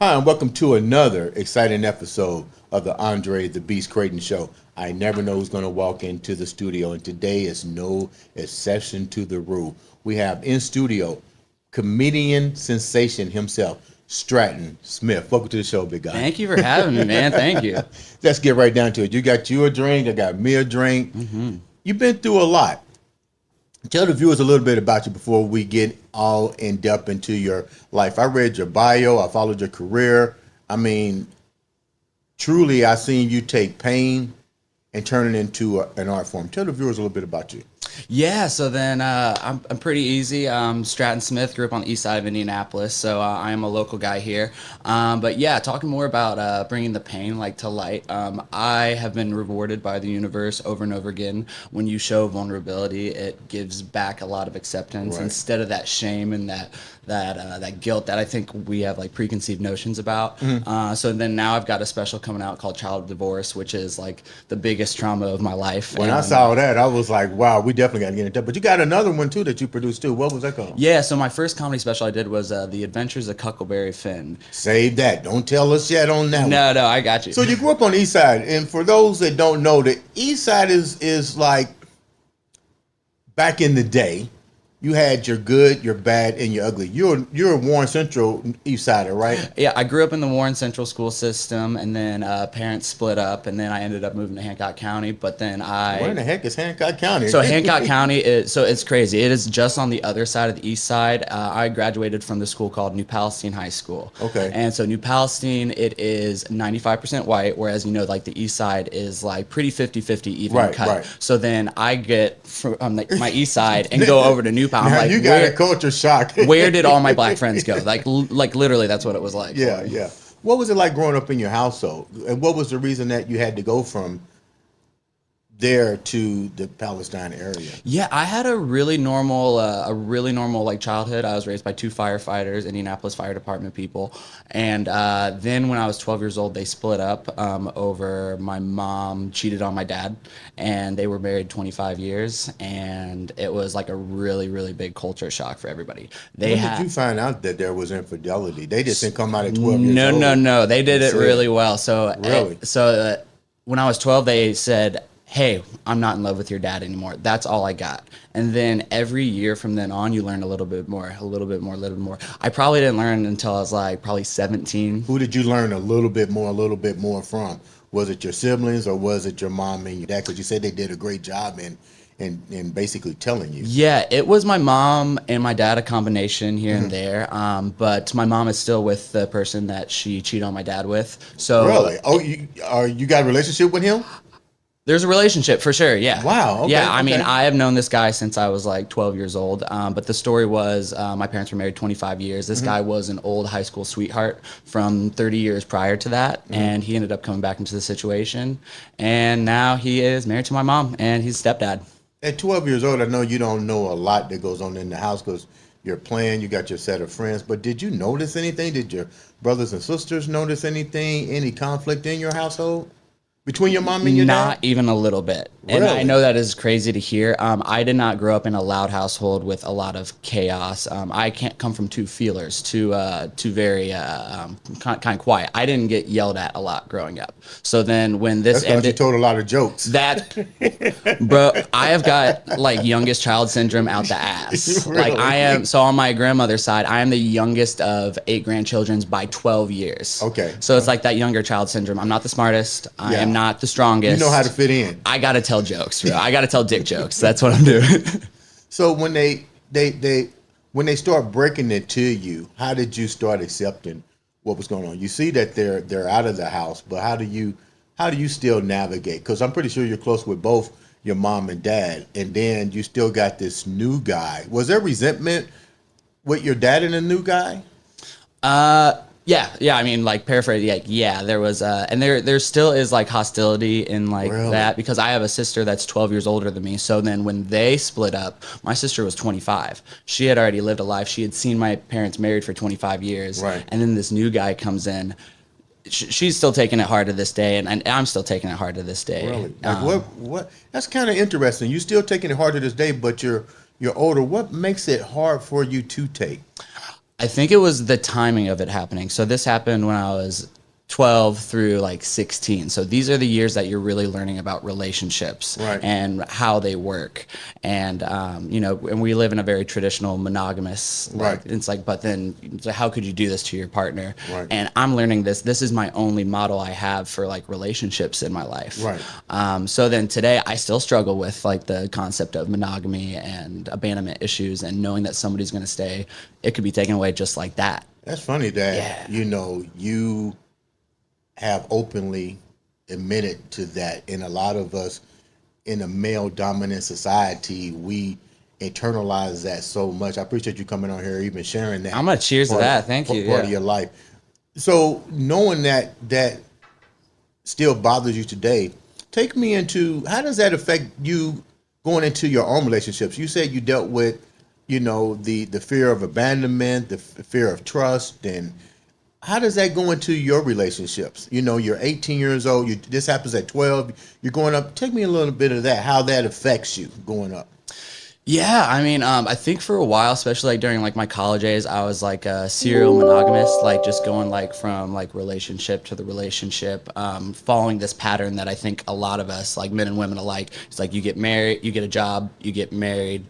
Hi, and welcome to another exciting episode of the Andre the Beast Creighton Show. I never know who's going to walk into the studio, and today is no exception to the rule. We have in studio comedian sensation himself, Stratton Smith. Welcome to the show, big guy. Thank you for having me, man. Thank you. Let's get right down to it. You got you a drink, I got me a drink. You've been through a lot. Tell the viewers a little bit about you before we get all in depth into your life. I read your bio, I followed your career. I mean, truly, I seen you take pain and turn it into an art form. Tell the viewers a little bit about you. Yeah, so then I'm pretty easy. Stratton Smith, grew up on the east side of Indianapolis, so I am a local guy here. But yeah, talking more about bringing the pain like to light. I have been rewarded by the universe over and over again. When you show vulnerability, it gives back a lot of acceptance Right. instead of that shame and that guilt that I think we have like preconceived notions about. So then now I've got a special coming out called Child Divorce, which is like the biggest trauma of my life. When I saw that, I was like, wow, we definitely got to get into that. But you got another one, too, that you produced, too. What was that called? Yeah, so my first comedy special I did was The Adventures of Cuckleberry Finn. Save that. Don't tell us yet on that one. No, I got you. So you grew up on the east side. And for those that don't know, the east side is like back in the day. You had your good, your bad, and your ugly. You're a Warren Central East Sider, right? Yeah, I grew up in the Warren Central school system, and then parents split up, and then I ended up moving to Hancock County. But then Where in the heck is Hancock County? So Hancock County is it's crazy. It is just on the other side of the east side. I graduated from the school called New Palestine High School. Okay. And so New Palestine, it is 95% white, whereas like the east side is like pretty 50-50 even Right, cut. right. So then I get from my east side and go over to New Palestine. Now I'm like, you got a culture shock. where did all my black friends go? Like literally, that's what it was like. Yeah, yeah. What was it like growing up in your household? And what was the reason that you had to go from there to the Palestine area? Yeah, I had a really normal like childhood. I was raised by two firefighters, Indianapolis Fire Department people, and then when I was 12 years old, they split up over my mom cheated on my dad, and they were married 25 years, and it was like a really big culture shock for everybody. When did you find out that there was infidelity? They just didn't come out at 12 years old. No, they did it That's it. really well. So Really? When I was 12, they said, hey, I'm not in love with your dad anymore. That's all I got. And then every year from then on, you learn a little bit more. I probably didn't learn until I was like probably 17. Who did you learn a little bit more from? Was it your siblings or was it your mom and your dad? Because you said they did a great job in basically telling you. Yeah, it was my mom and my dad, a combination here and there. But my mom is still with the person that she cheated on my dad with. So Really? Oh, you got a relationship with him? there's a relationship for sure. Yeah. Wow, okay, Yeah. I mean, okay. I have known this guy since I was like 12 years old. But the story was my parents were married 25 years. This guy was an old high school sweetheart from 30 years prior to that. And he ended up coming back into the situation. And now he is married to my mom and he's stepdad. At 12 years old, I know you don't know a lot that goes on in the house because you're playing, you got your set of friends. But did you notice anything? Did your brothers and sisters notice anything? Any conflict in your household between your mom and your Not dad? even a little bit. And I Really? know that is crazy to hear. I did not grow up in a loud household with a lot of chaos. I can't come from two feelers, two very kind of quiet. I didn't get yelled at a lot growing up. So then when this That's because you ended, told a lot of jokes. bro, I have got like youngest child syndrome out the ass. Like I am. So on my grandmother's side, I am the youngest of 8 grandchildren by 12 years. Okay. So it's like that younger child syndrome. I'm not the smartest. I Yeah. am not the strongest. You know how to fit in. I gotta tell jokes, bro. I gotta tell dick jokes. That's what I'm doing. So when when they start breaking it to you, how did you start accepting what was going on? You see that they're out of the house, but how do you still navigate? Because I'm pretty sure you're close with both your mom and dad, and then you still got this new guy. Was there resentment with your dad and the new guy? Yeah. I mean, like paraphrase. Yeah. There was, and there still is like hostility in like Really? that because I have a sister that's 12 years older than me. So then when they split up, my sister was 25. She had already lived a life. She had seen my parents married for 25 years. Right. And then this new guy comes in. She's still taking it hard to this day, and I'm still taking it hard to this day. Really? Like what? That's kind of interesting. You still taking it hard to this day, but you're older. What makes it hard for you to take? I think it was the timing of it happening. So this happened when I was 12 through like 16. So these are the years that you're really learning about relationships Right. and how they work. And, and we live in a very traditional monogamous, Right. it's like, but then so how could you do this to your partner? Right. And I'm learning this. This is my only model I have for like relationships in my life. Right. So then today I still struggle with like the concept of monogamy and abandonment issues and knowing that somebody's going to stay, it could be taken away just like that. That's funny that, Yeah. you have openly admitted to that. And a lot of us in a male dominant society, we internalize that so much. I appreciate you coming on here, even sharing that. I'm gonna cheers to that. Thank you. Part of your life. So knowing that still bothers you today, take me into, how does that affect you going into your own relationships? You said you dealt with, the fear of abandonment, the fear of trust, and how does that go into your relationships? You're 18 years old. This happens at 12. You're going up. Take me a little bit of that, how that affects you going up. Yeah, I mean, I think for a while, especially like during like my college days, I was like a serial monogamous, like just going like from like relationship to the relationship, following this pattern that I think a lot of us, like men and women alike, it's like you get married, you get a job, you get married,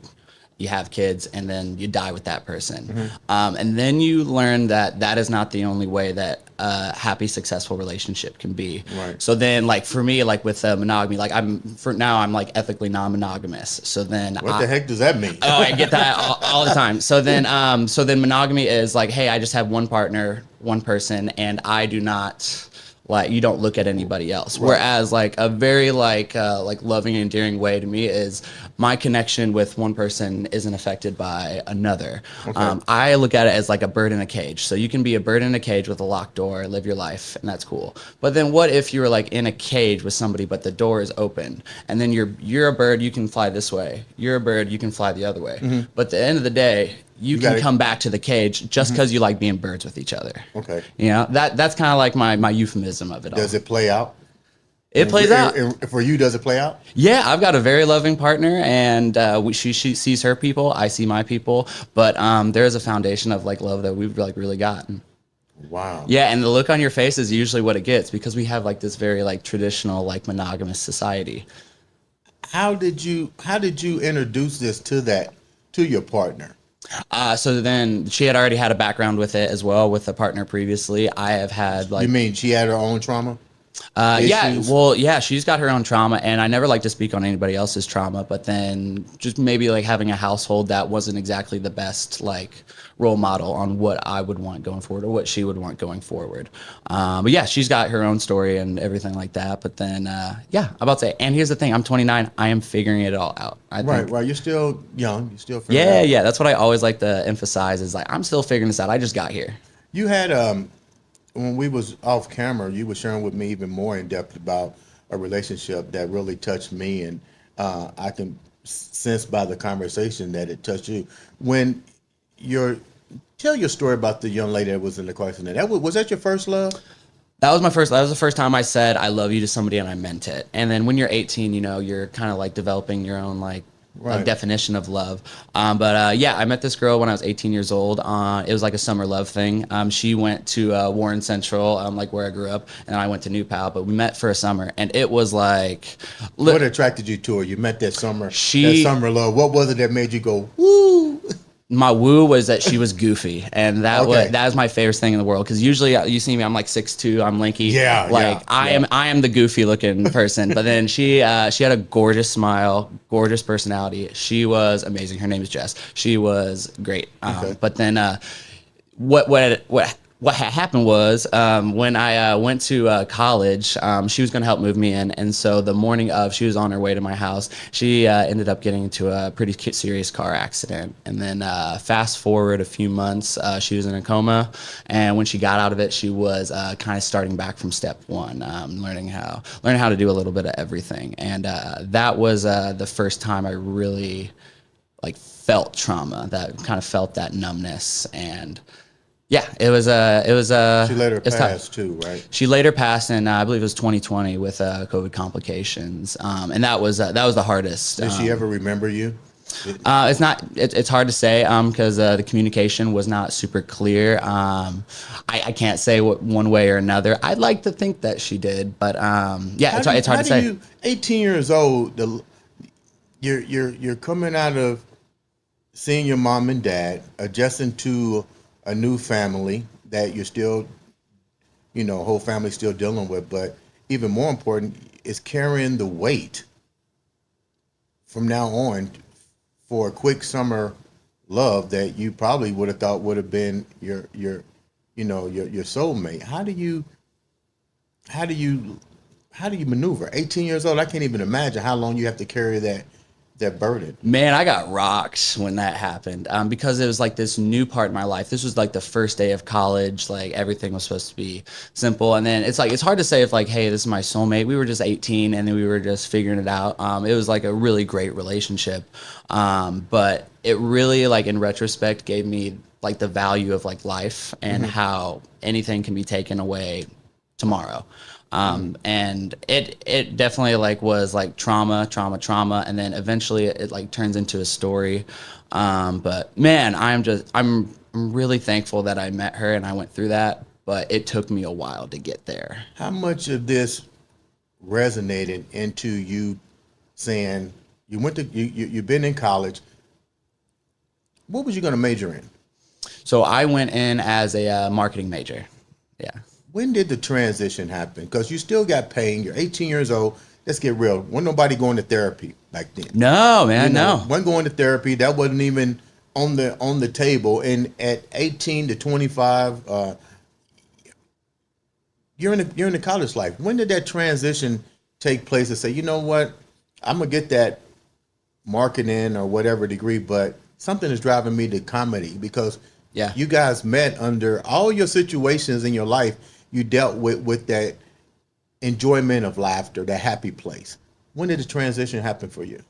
you have kids, and then you die with that person. Mm-hmm. And then you learn that that is not the only way that a happy, successful relationship can be. Right. So then, like for me, like with monogamy, like I'm like ethically non-monogamous. So then, What the heck does that mean? oh, I get that all the time. So then monogamy is like, hey, I just have one partner, one person, and I do not. Like you don't look at anybody else. Right. Whereas like a very like loving and endearing way to me is my connection with one person isn't affected by another. Okay. I look at it as like a bird in a cage. So you can be a bird in a cage with a locked door, live your life, and that's cool. But then what if you were like in a cage with somebody, but the door is open, and then you're a bird, you can fly this way. You're a bird, you can fly the other way. Mm-hmm. But at the end of the day, you can gotta- come back to the cage just because you like being birds with each other. Okay. That's kind of like my euphemism of it all. Does it play out? It plays out. And for you, does it play out? Yeah, I've got a very loving partner, and she sees her people, I see my people. But there is a foundation of like love that we've like really gotten. Wow. Yeah, and the look on your face is usually what it gets because we have like this very like traditional like monogamous society. How did you introduce this to your partner? So then she had already had a background with it as well with a partner previously. I have had like You mean she had her own trauma? yeah, issues? well, yeah, she's got her own trauma, and I never like to speak on anybody else's trauma, but then just maybe like having a household that wasn't exactly the best like role model on what I would want going forward or what she would want going forward. But yeah, she's got her own story and everything like that. But then, yeah, I'm about to say, and here's the thing, I'm 29, I am figuring it all out. I think, Right. You're still young. You're still figuring it out. yeah, that's what I always like to emphasize is like, I'm still figuring this out. I just got here. You had when we was off camera, you were sharing with me even more in depth about a relationship that really touched me, and I can sense by the conversation that it touched you. Tell your story about the young lady that was in the car accident. Was that your first love? That was the first time I said I love you to somebody and I meant it. And then when you're 18, you're kind of like developing your own like Right. definition of love. Yeah, I met this girl when I was 18 years old. It was like a summer love thing. She went to Warren Central, like where I grew up, and I went to New Pal, but we met for a summer, and it was like... What attracted you to her? You met that summer love. What was it that made you go, woo? My woo was that she was goofy, and that Okay. was my favorite thing in the world. Because usually you see me, I'm like 6'2", I'm lanky. Yeah, like yeah. I am the goofy looking person. But then she had a gorgeous smile, gorgeous personality. She was amazing. Her name is Jess. She was great. Okay. But then what had happened was when I went to college, she was going to help move me in. And so the morning of, she was on her way to my house. She ended up getting into a pretty serious car accident. And then fast forward a few months, she was in a coma. And when she got out of it, she was kind of starting back from step one, learning how to do a little bit of everything. And that was the first time I really like felt trauma, that kind of felt that numbness. And yeah, it was She later it's tough. passed too, right? She later passed in I believe it was 2020 with COVID complications, and that was the hardest. Did she ever remember you? It's not. It's hard to say because the communication was not super clear. I can't say what one way or another. I'd like to think that she did, but yeah, it's hard to say. 18 years old, you're coming out of seeing your mom and dad, adjusting to a new family that you're still, whole family still dealing with, but even more important is carrying the weight from now on for a quick summer love that you probably would have thought would have been your soulmate. How do you maneuver? 18 years old, I can't even imagine how long you have to carry that burden. Man, I got rocked when that happened because it was like this new part in my life. This was like the first day of college. Like everything was supposed to be simple. And then it's hard to say if like, hey, this is my soulmate. We were just 18 and then we were just figuring it out. It was like a really great relationship. But it really like in retrospect gave me like the value of like life and how anything can be taken away tomorrow. And it definitely like was like trauma, and then eventually it like turns into a story. But man, I'm really thankful that I met her and I went through that, but it took me a while to get there. How much of this resonated into you saying you've been in college? What was you going to major in? So I went in as a marketing major. Yeah. When did the transition happen? Because you still got pain. You're 18 years old. Let's get real. Wasn't nobody going to therapy back then. No, man, no. Wasn't going to therapy. That wasn't even on the table. And at 18 to 25, you're in the college life. When did that transition take place to say, you know what, I'm gonna get that marketing or whatever degree, but something is driving me to comedy? Because you guys met under all your situations in your life. You dealt with that enjoyment of laughter, that happy place. When did the transition happen for you?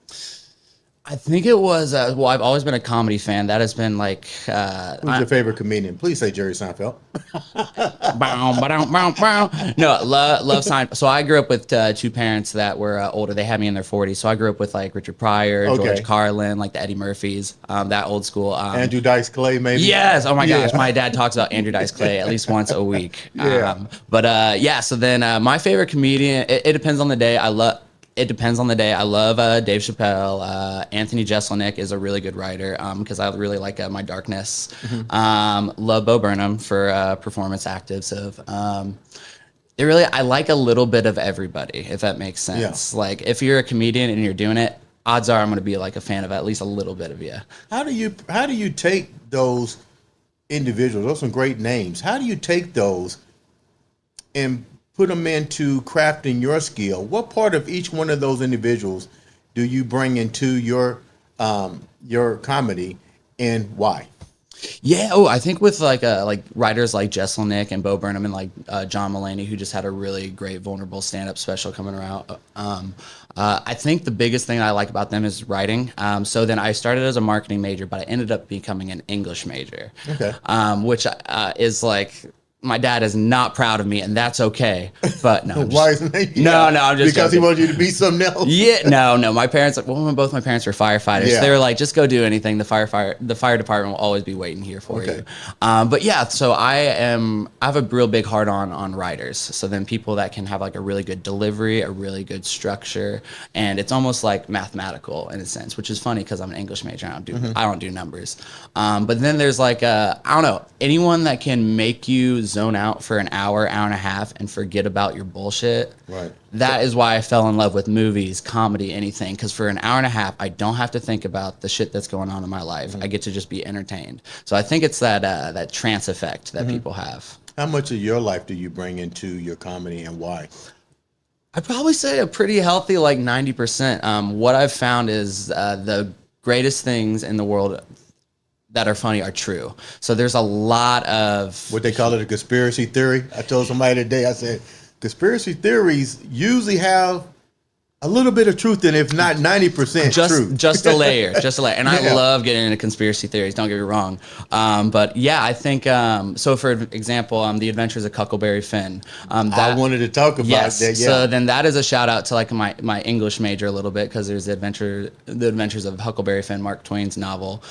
I think it was, well, I've always been a comedy fan. That has been like... Who's your favorite comedian? Please say Jerry Seinfeld. No, love Seinfeld. So I grew up with two parents that were older. They had me in their 40s. So I grew up with like Richard Pryor, George Carlin, like the Eddie Murphys, that old school. Andrew Dice Clay, maybe? Yes. Oh my gosh. My dad talks about Andrew Dice Clay at least once a week. So then my favorite comedian, it depends on the day. It depends on the day. I love Dave Chappelle. Anthony Jeselnik is a really good writer because I really like My Darkness. Love Bo Burnham for performance actives. I like a little bit of everybody, if that makes sense. Yeah. Like if you're a comedian and you're doing it, odds are I'm going to be like a fan of at least a little bit of you. How do you take those individuals? Those are some great names. How do you take those and put them into crafting your skill? What part of each one of those individuals do you bring into your comedy, and why? Yeah. Oh, I think with like writers like Jeselnik and Bo Burnham and like John Mulaney, who just had a really great vulnerable stand-up special coming around. I think the biggest thing I like about them is writing. So then I started as a marketing major, but I ended up becoming an English major. Okay. Which is like, my dad is not proud of me, and that's okay. But no, why isn't he? No, I'm just because joking. He wants you to be something else. Yeah, no. My parents, both my parents were firefighters. So they were like, just go do anything. The fire department will always be waiting here for you. But yeah, so I have a real big heart on writers. So then people that can have like a really good delivery, a really good structure, and it's almost like mathematical in a sense, which is funny because I'm an English major. I don't do numbers. But then there's like I don't know, anyone that can make you zone out for an hour and a half and forget about your bullshit. Right. That is why I fell in love with movies, comedy, anything. Because for an hour and a half, I don't have to think about the shit that's going on in my life. I get to just be entertained. So I think it's that trance effect that people have. How much of your life do you bring into your comedy, and why? I'd probably say a pretty healthy, like 90%. What I've found is the greatest things in the world that are funny are true. So there's a lot of... What they call it, a conspiracy theory. I told somebody today, I said, conspiracy theories usually have a little bit of truth in it, if not 90% truth. Just a layer, just a layer. And I Yeah. love getting into conspiracy theories. Don't get me wrong. But yeah, I think so. For example, The Adventures of Huckleberry Finn. I wanted to talk about Yes. that. Yeah. So then that is a shout out to like my English major a little bit, because there's the Adventures of Huckleberry Finn, Mark Twain's novel.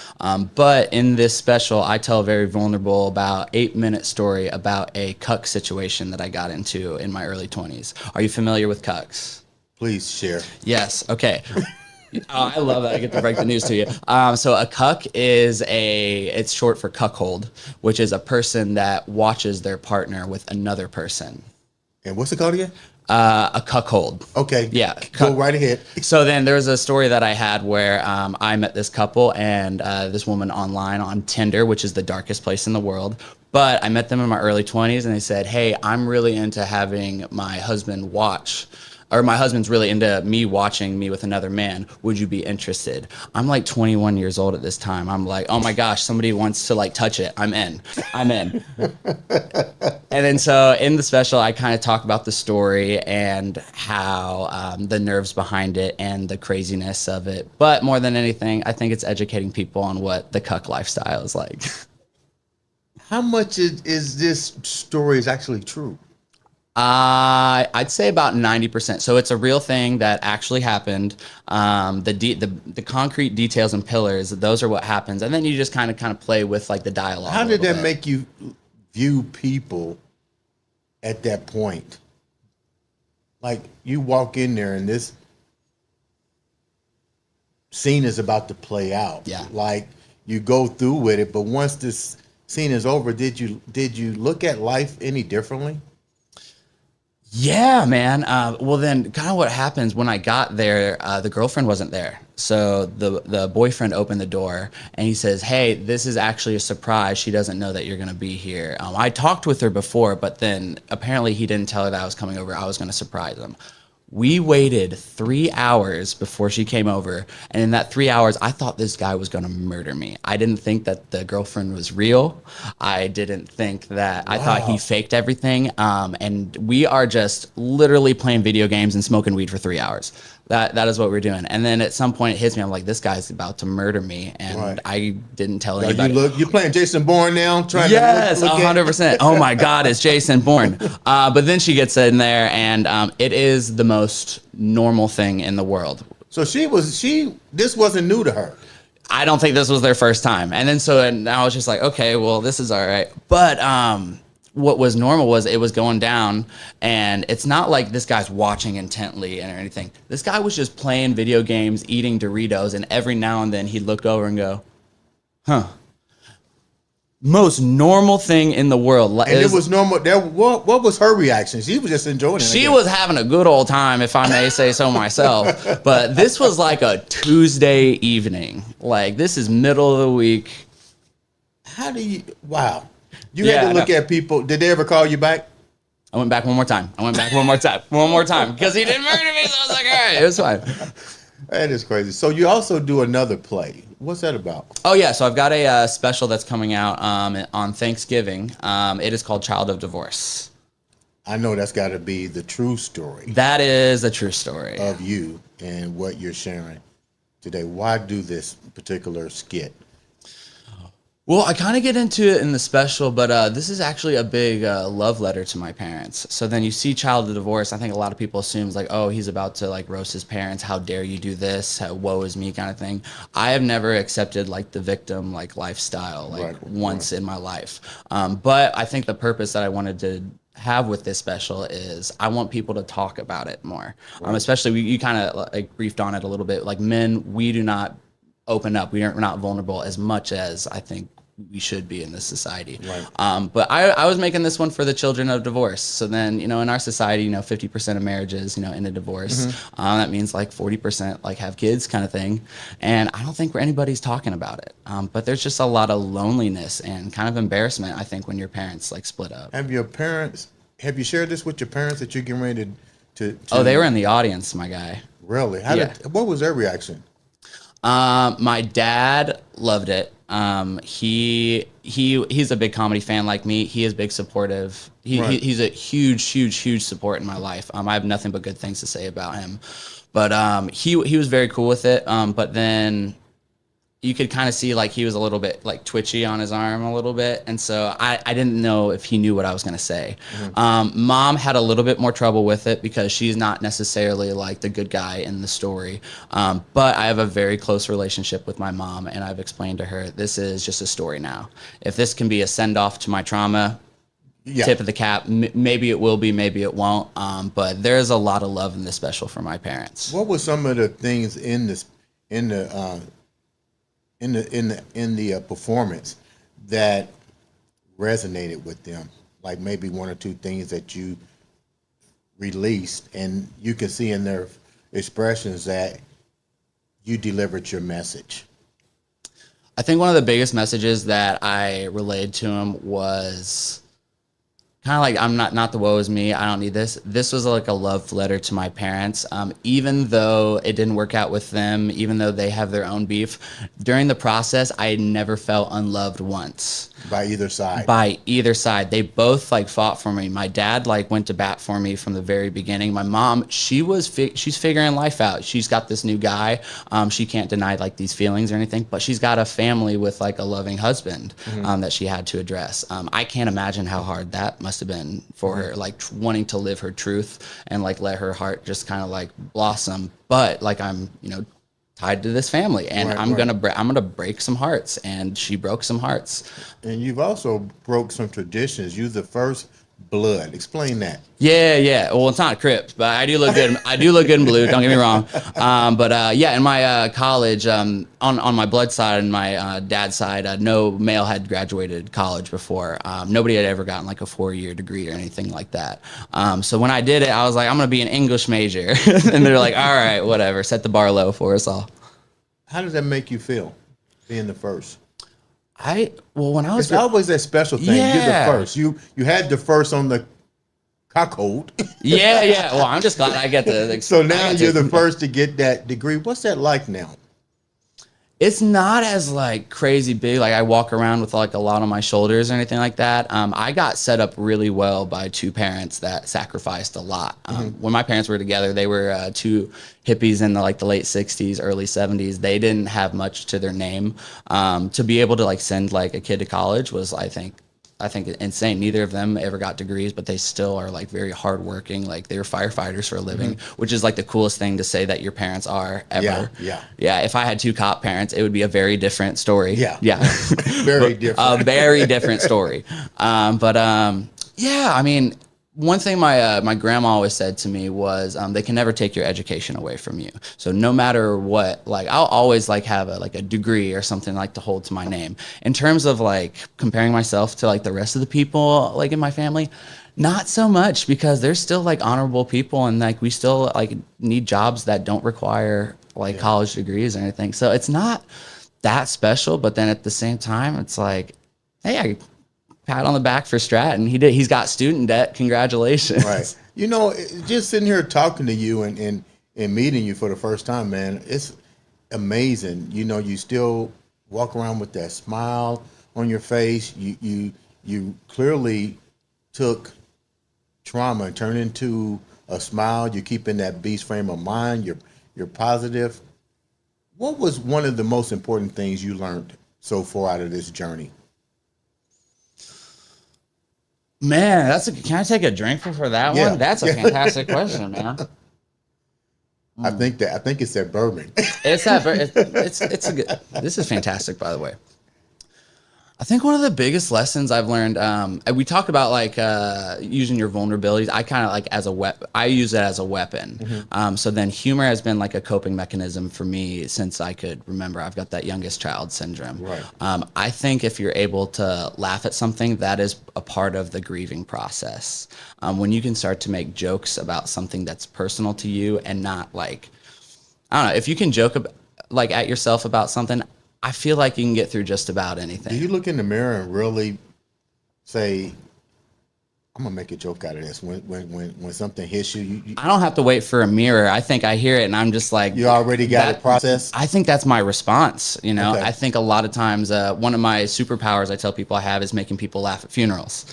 But in this special, I tell a very vulnerable, about 8-minute story about a cuck situation that I got into in my early 20s. Are you familiar with cucks? Please share. Yes. Okay. I love that I get to break the news to you. So a cuck it's short for cuckold, which is a person that watches their partner with another person. And what's it called again? A cuckold. Okay. Yeah. Go right ahead. So then there was a story that I had where I met this couple and this woman online on Tinder, which is the darkest place in the world. But I met them in my early 20s, and they said, hey, I'm really into having my husband my husband's really into me watching me with another man. Would you be interested? I'm like 21 years old at this time. I'm like, oh my gosh, somebody wants to like touch it. I'm in. And then so in the special, I kind of talk about the story and how the nerves behind it and the craziness of it. But more than anything, I think it's educating people on what the cuck lifestyle is like. How much is this story is actually true? I'd say about 90%. So it's a real thing that actually happened. The concrete details and pillars, those are what happens, and then you just kind of play with like the dialogue. How did that make you view people at that point? Like you walk in there and this scene is about to play out. Yeah. Like you go through with it, but once this scene is over, did you look at life any differently? Yeah, man. Well, then kind of what happens when I got there, the girlfriend wasn't there. So the boyfriend opened the door and he says, hey, this is actually a surprise. She doesn't know that you're going to be here. I talked with her before, but then apparently he didn't tell her that I was coming over. I was going to surprise him. We waited 3 hours before she came over. And in that 3 hours, I thought this guy was going to murder me. I didn't think that the girlfriend was real. I didn't think that, I thought he faked everything. And we are just literally playing video games and smoking weed for 3 hours. That is what we're doing. And then at some point it hits me. I'm like, this guy's about to murder me. And I didn't tell anybody. You're playing Jason Bourne now? Yes, 100%. Oh my God, it's Jason Bourne. But then she gets in there and it is the most normal thing in the world. So this wasn't new to her. I don't think this was their first time. And then I was just like, okay, well, this is all right. But what was normal was it was going down, and it's not like this guy's watching intently or anything. This guy was just playing video games, eating Doritos, and every now and then he'd look over and go, huh. Most normal thing in the world. And it was normal. What was her reaction? She was just enjoying it. She was having a good old time, if I may say so myself. But this was like a Tuesday evening. Like, this is middle of the week. Wow. You had to look at people. Did they ever call you back? I went back one more time. One more time. Because he didn't murder me, so I was like, all right, it was fine. That is crazy. So you also do another play. What's that about? Oh, yeah. So I've got a special that's coming out on Thanksgiving. It is called Child of Divorce. I know that's got to be the true story. That is a true story. Of you and what you're sharing today. Why do this particular skit? Well, I kind of get into it in the special, but this is actually a big love letter to my parents. So then you see Child of Divorce. I think a lot of people assume like, oh, he's about to like roast his parents. How dare you do this? Woe is me kind of thing. I have never accepted like the victim like lifestyle once in my life. But I think the purpose that I wanted to have with this special is I want people to talk about it more. Especially you kind of like briefed on it a little bit. Like men, we do not open up. We're not vulnerable as much as I think we should be in this society. Right. But I was making this one for the children of divorce. So then, in our society, 50% of marriages, end in divorce. Mm-hmm. That means like 40% like have kids kind of thing. And I don't think anybody's talking about it. But there's just a lot of loneliness and kind of embarrassment, I think, when your parents like split up. Have you shared this with your parents that you're getting ready to Oh, they were in the audience, my guy. Really? What was their reaction? My dad loved it. He's a big comedy fan like me. He is big supportive. He's a huge support in my life. I have nothing but good things to say about him. But he was very cool with it. But then you could kind of see like he was a little bit like twitchy on his arm a little bit, and so I didn't know if he knew what I was going to say. Mom had a little bit more trouble with it because she's not necessarily like the good guy in the story, but I have a very close relationship with my mom, and I've explained to her this is just a story now. If this can be a send-off to my trauma, tip of the cap, maybe it will be, maybe it won't, but there's a lot of love in this special for my parents. What were some of the things in the performance that resonated with them? Like maybe one or two things that you released and you can see in their expressions that you delivered your message. I think one of the biggest messages that I relayed to him was kind of like, I'm not the woe is me, I don't need this. This was like a love letter to my parents. Even though it didn't work out with them, even though they have their own beef, during the process, I never felt unloved once. By either side. By either side. They both like fought for me. My dad like went to bat for me from the very beginning. My mom, she's figuring life out. She's got this new guy. She can't deny like these feelings or anything, but she's got a family with like a loving husband that she had to address. I can't imagine how hard that must have been for her, like wanting to live her truth and like let her heart just kind of like blossom. But like I'm, tied to this family, and I'm gonna break some hearts, and she broke some hearts. And you've also broke some traditions. You're the first blood. Explain that. Yeah. Well, it's not a Crip, but I do look good. I do look good in blue. Don't get me wrong. In my college, on my blood side and my dad's side, no male had graduated college before. Nobody had ever gotten like a 4-year degree or anything like that. So when I did it, I was like, I'm gonna be an English major, and they're like, all right, whatever. Set the bar low for us all. How does that make you feel, being the first? When I was it's always that special thing. Yeah. You're the first. You had the first on the cuckold. Yeah. Well, I'm just glad I get the. So now you're the first to get that degree. What's that like now? It's not as like crazy big. Like I walk around with like a lot on my shoulders or anything like that. I got set up really well by two parents that sacrificed a lot. When my parents were together, they were two hippies in the late 60s, early 70s. They didn't have much to their name. To be able to like send like a kid to college was, I think insane. Neither of them ever got degrees, but they still are like very hardworking. Like they were firefighters for a living, which is like the coolest thing to say that your parents are ever. Yeah. If I had two cop parents, it would be a very different story. Yeah. Very different. A very different story. I mean, one thing my grandma always said to me was they can never take your education away from you. So no matter what, like I'll always like have a degree or something like to hold to my name. In terms of like comparing myself to like the rest of the people like in my family, not so much, because there's still like honorable people, and like we still like need jobs that don't require like college degrees or anything. So it's not that special, but then at the same time, it's like, hey, pat on the back for Stratton. He's got student debt. Congratulations. Right. Just sitting here talking to you and meeting you for the first time, man, it's amazing. You still walk around with that smile on your face. You clearly took trauma and turned into a smile. You keep in that beast frame of mind. You're positive. What was one of the most important things you learned so far out of this journey? Man, can I take a drink for that Yeah. one? That's a fantastic question, man. I think it's that bourbon. It's a good. This is fantastic, by the way. I think one of the biggest lessons I've learned, we talked about like using your vulnerabilities. I kind of like as a weapon. I use it as a weapon. So then humor has been like a coping mechanism for me since I could remember. I've got that youngest child syndrome. Right. I think if you're able to laugh at something, that is a part of the grieving process. When you can start to make jokes about something that's personal to you and not like, I don't know, if you can joke like at yourself about something, I feel like you can get through just about anything. Do you look in the mirror and really say, I'm gonna make a joke out of this when something hits you? I don't have to wait for a mirror. I think I hear it and I'm just like, you already got it processed? I think that's my response. Okay. I think a lot of times one of my superpowers I tell people I have is making people laugh at funerals.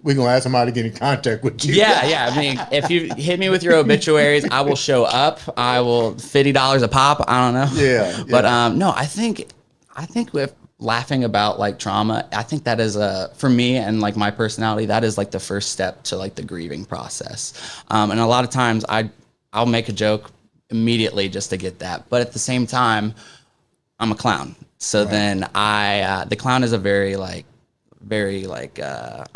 we're gonna ask somebody to get in contact with you. Yeah. I mean, if you hit me with your obituaries, I will show up. I will $50 a pop. I don't know. Yeah. But no, I think with laughing about like trauma, I think that is for me and like my personality, that is like the first step to like the grieving process. And a lot of times I'll make a joke immediately just to get that. But at the same time, I'm a clown. So then the clown is a very I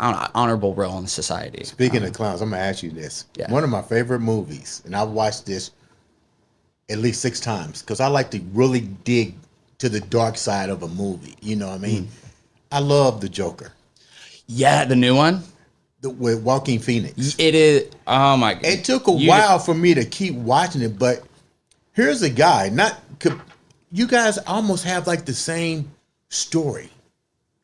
don't know, honorable role in society. Speaking of clowns, I'm gonna ask you this. Yeah. One of my favorite movies, and I've watched this at least 6 times because I like to really dig to the dark side of a movie. You know what I mean? I love The Joker. Yeah, the new one. With Joaquin Phoenix. It is. Oh my god! It took a while for me to keep watching it, but here's a guy. You guys almost have like the same story,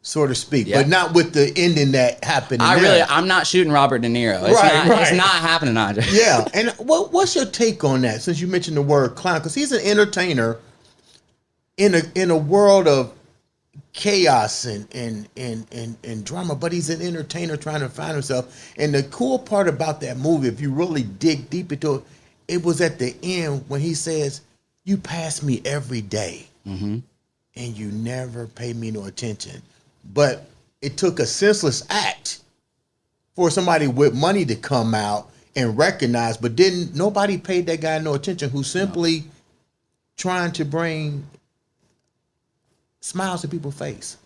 so to speak, but not with the ending that happened. I'm not shooting Robert De Niro. It's not happening, Andre. Yeah, and what's your take on that? Since you mentioned the word clown, because he's an entertainer in a world of chaos and drama, but he's an entertainer trying to find himself. And the cool part about that movie, if you really dig deep into it, it was at the end when he says, "You pass me every day, and you never pay me no attention." But it took a senseless act for somebody with money to come out and recognize, but nobody paid that guy no attention, who's simply trying to bring smiles to people's face.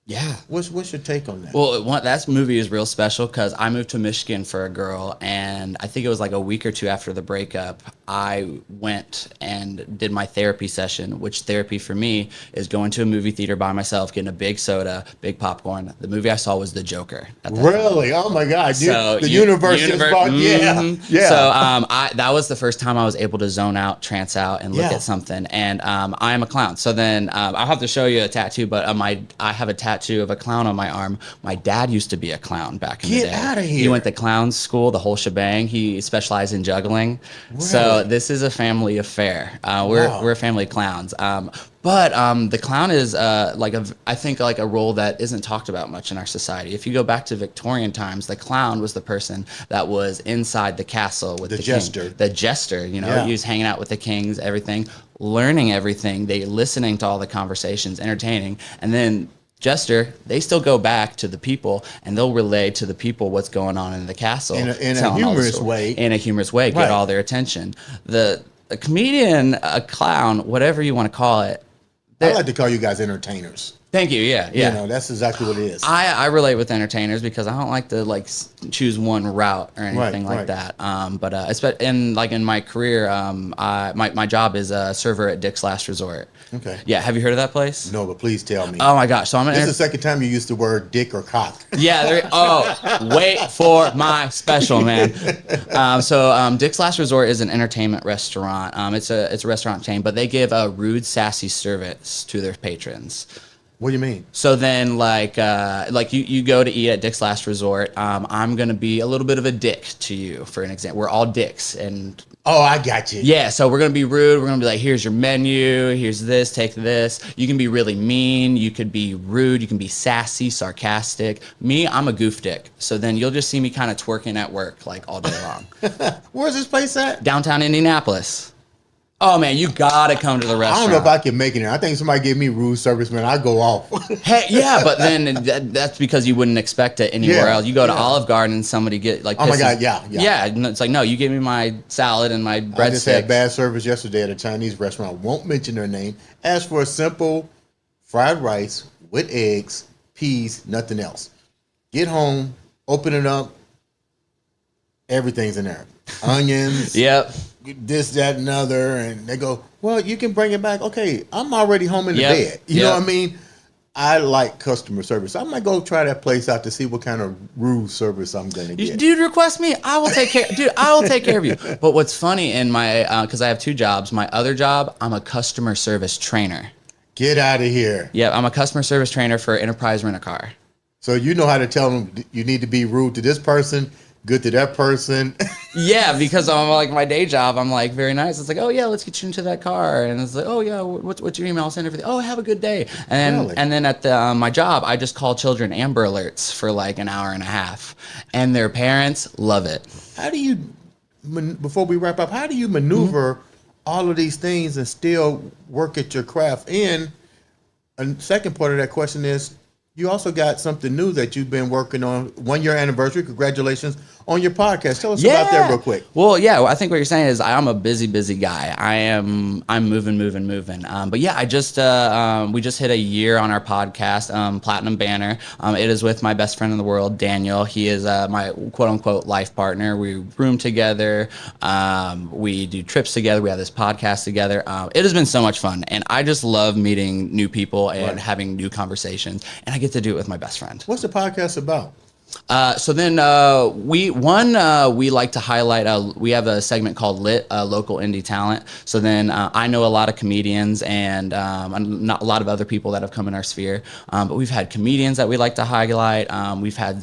Yeah. What's your take on that? Well, that movie is real special because I moved to Michigan for a girl, and I think it was like a week or two after the breakup, I went and did my therapy session, which therapy for me is going to a movie theater by myself, getting a big soda, big popcorn. The movie I saw was The Joker. Really? Oh my God. So the universe just brought, yeah. So that was the first time I was able to zone out, trance out, and look at something. And I am a clown. So then I'll have to show you a tattoo, but I have a tattoo of a clown on my arm. My dad used to be a clown back in the day. Get out of here. He went to clown school, the whole shebang. He specialized in juggling. Really? So this is a family affair. We're a family of clowns. But the clown is I think a role that isn't talked about much in our society. If you go back to Victorian times, the clown was the person that was inside the castle with the jester. King. The jester, he was hanging out with the kings, everything, learning everything. They listening to all the conversations, entertaining, and then jester, they still go back to the people and they'll relay to the people what's going on in the castle in a humorous way. In a humorous way, get all their attention. A comedian, a clown, whatever you want to call it. I like to call you guys entertainers. Thank you. Yeah. That's exactly what it is. I relate with entertainers because I don't like to choose one route or anything like that. But in my career, my job is a server at Dick's Last Resort. Okay. Yeah. Have you heard of that place? No, but please tell me. Oh my gosh. So this is the second time you used the word dick or cock. Yeah. Wait for my special, man. Dick's Last Resort is an entertainment restaurant. It's a restaurant chain, but they give a rude, sassy service to their patrons. What do you mean? So then, you go to eat at Dick's Last Resort. I'm gonna be a little bit of a dick to you, for an example. We're all dicks, and I got you. Yeah, so we're gonna be rude. We're gonna be like, here's your menu. Here's this. Take this. You can be really mean. You could be rude. You can be sassy, sarcastic. Me, I'm a goof dick. So then you'll just see me kind of twerking at work all day long. Where's this place at? Downtown Indianapolis. Oh man, you gotta come to the restaurant. I don't know if I can make it in. I think somebody give me rude service, man, I go off. Hey, yeah, but then that's because you wouldn't expect it anywhere else. You go to Olive Garden and somebody get oh my God, yeah. Yeah, and it's like, no, you give me my salad and my breadsticks. I just had bad service yesterday at a Chinese restaurant. Won't mention their name. Asked for a simple fried rice with eggs, peas, nothing else. Get home, open it up, everything's in there. Onions. Yep. This, that, and other, and they go, well, you can bring it back. Okay, I'm already home in the bed. You know what I mean? I like customer service. I might go try that place out to see what kind of rude service I'm gonna get. Dude, request me. I will take care. Dude, I will take care of you. But what's funny in my, because I have 2 jobs. My other job, I'm a customer service trainer. Get out of here. Yeah, I'm a customer service trainer for Enterprise Rent-A-Car. So you know how to tell them you need to be rude to this person. good to that person. Yeah, because I'm like my day job. I'm like very nice. It's like, oh yeah, let's get you into that car, and it's like, oh yeah, what's your email? I'll send everything. Oh, have a good day. Really? And then at the my job, I just call children Amber Alerts for like an hour and a half, and their parents love it. How do you, before we wrap up, how do you maneuver all of these things and still work at your craft? And second part of that question is, you also got something new that you've been working on, 1 year anniversary. Congratulations on your podcast. Tell us about that real quick. Well, yeah, I think what you're saying is I'm a busy guy. I'm moving. But yeah, we just hit a year on our podcast, Platinum Banner. It is with my best friend in the world, Daniel. He is my quote unquote life partner. We room together. We do trips together. We have this podcast together. It has been so much fun, and I just love meeting new people and having new conversations. And I get to do it with my best friend. What's the podcast about? So then we like to highlight, we have a segment called Lit, Local Indie Talent. So then I know a lot of comedians and not a lot of other people that have come in our sphere. But we've had comedians that we like to highlight. We've had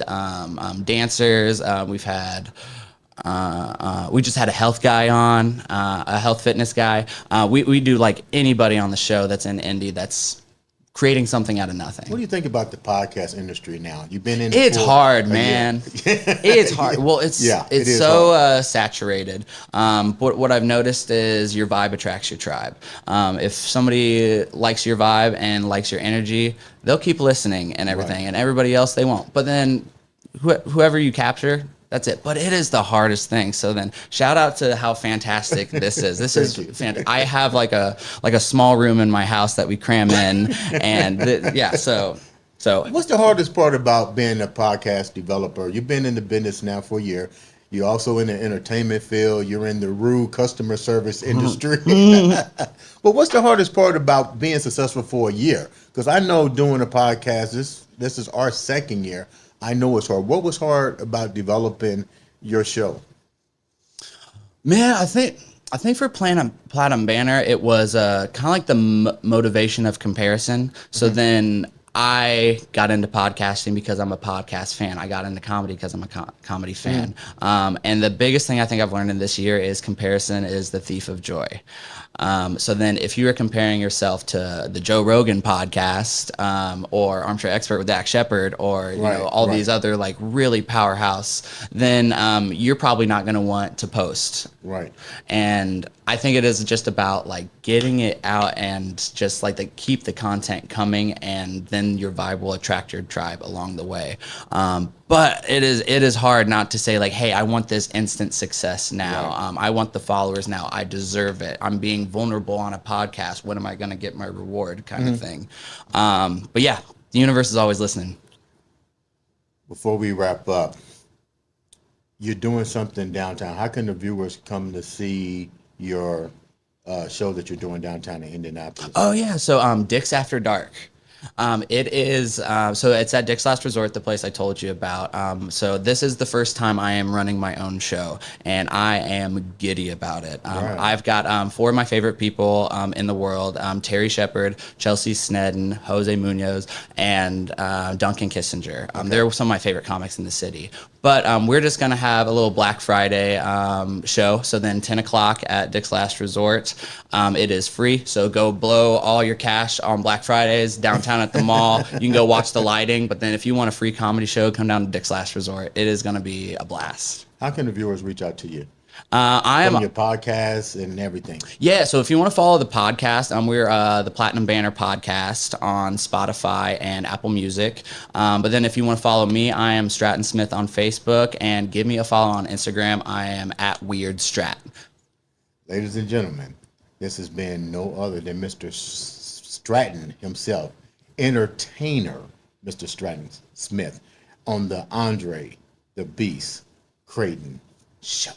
dancers. We've had we just had a health guy on, a health fitness guy. We do like anybody on the show that's in indie that's creating something out of nothing. What do you think about the podcast industry now? You've been in It's hard, man. It's hard. Well, it's so saturated. But what I've noticed is your vibe attracts your tribe. If somebody likes your vibe and likes your energy, they'll keep listening and everything, and everybody else they won't. But then whoever you capture, that's it. But it is the hardest thing. So then shout out to how fantastic this is. This is fantastic. I have like a small room in my house that we cram in, and so what's the hardest part about being a podcast developer? You've been in the business now for a year. You're also in the entertainment field. You're in the rude customer service industry. But what's the hardest part about being successful for a year? Because I know doing a podcast, this is our second year. I know it's hard. What was hard about developing your show? Man, I think for Platinum Banner, it was kind of like the motivation of comparison. So then I got into podcasting because I'm a podcast fan. I got into comedy because I'm a comedy fan. And the biggest thing I think I've learned in this year is comparison is the thief of joy. So then if you are comparing yourself to the Joe Rogan podcast or Armchair Expert with Dak Shepard or you know all these other like really powerhouse, then you're probably not going to want to post. Right. And I think it is just about like getting it out and just like keep the content coming, and then your vibe will attract your tribe along the way. But it is hard not to say like, hey, I want this instant success now. I want the followers now. I deserve it. I'm being vulnerable on a podcast. When am I going to get my reward kind of thing? But yeah, the universe is always listening. Before we wrap up, you're doing something downtown. How can the viewers come to see your show that you're doing downtown in Indianapolis? Oh yeah, so Dick's After Dark. It is so it's at Dick's Last Resort, the place I told you about. So this is the first time I am running my own show, and I am giddy about it. I've got 4 of my favorite people in the world: Terry Shepard, Chelsea Snedden, Jose Munoz, and Duncan Kissinger. They're some of my favorite comics in the city. But we're just going to have a little Black Friday show. So then 10 o'clock at Dick's Last Resort. It is free. So go blow all your cash on Black Fridays downtown at the mall. You can go watch the lighting. But then if you want a free comedy show, come down to Dick's Last Resort. It is going to be a blast. How can the viewers reach out to you? I am on your podcast and everything. Yeah, so if you want to follow the podcast, we're the Platinum Banner podcast on Spotify and Apple Music. But then if you want to follow me, I am Stratton Smith on Facebook, and give me a follow on Instagram. I am at Weird Strat. Ladies and gentlemen, this has been no other than Mr. Stratton himself, entertainer, Mr. Stratton Smith, on the Andre the Beast Creighton show.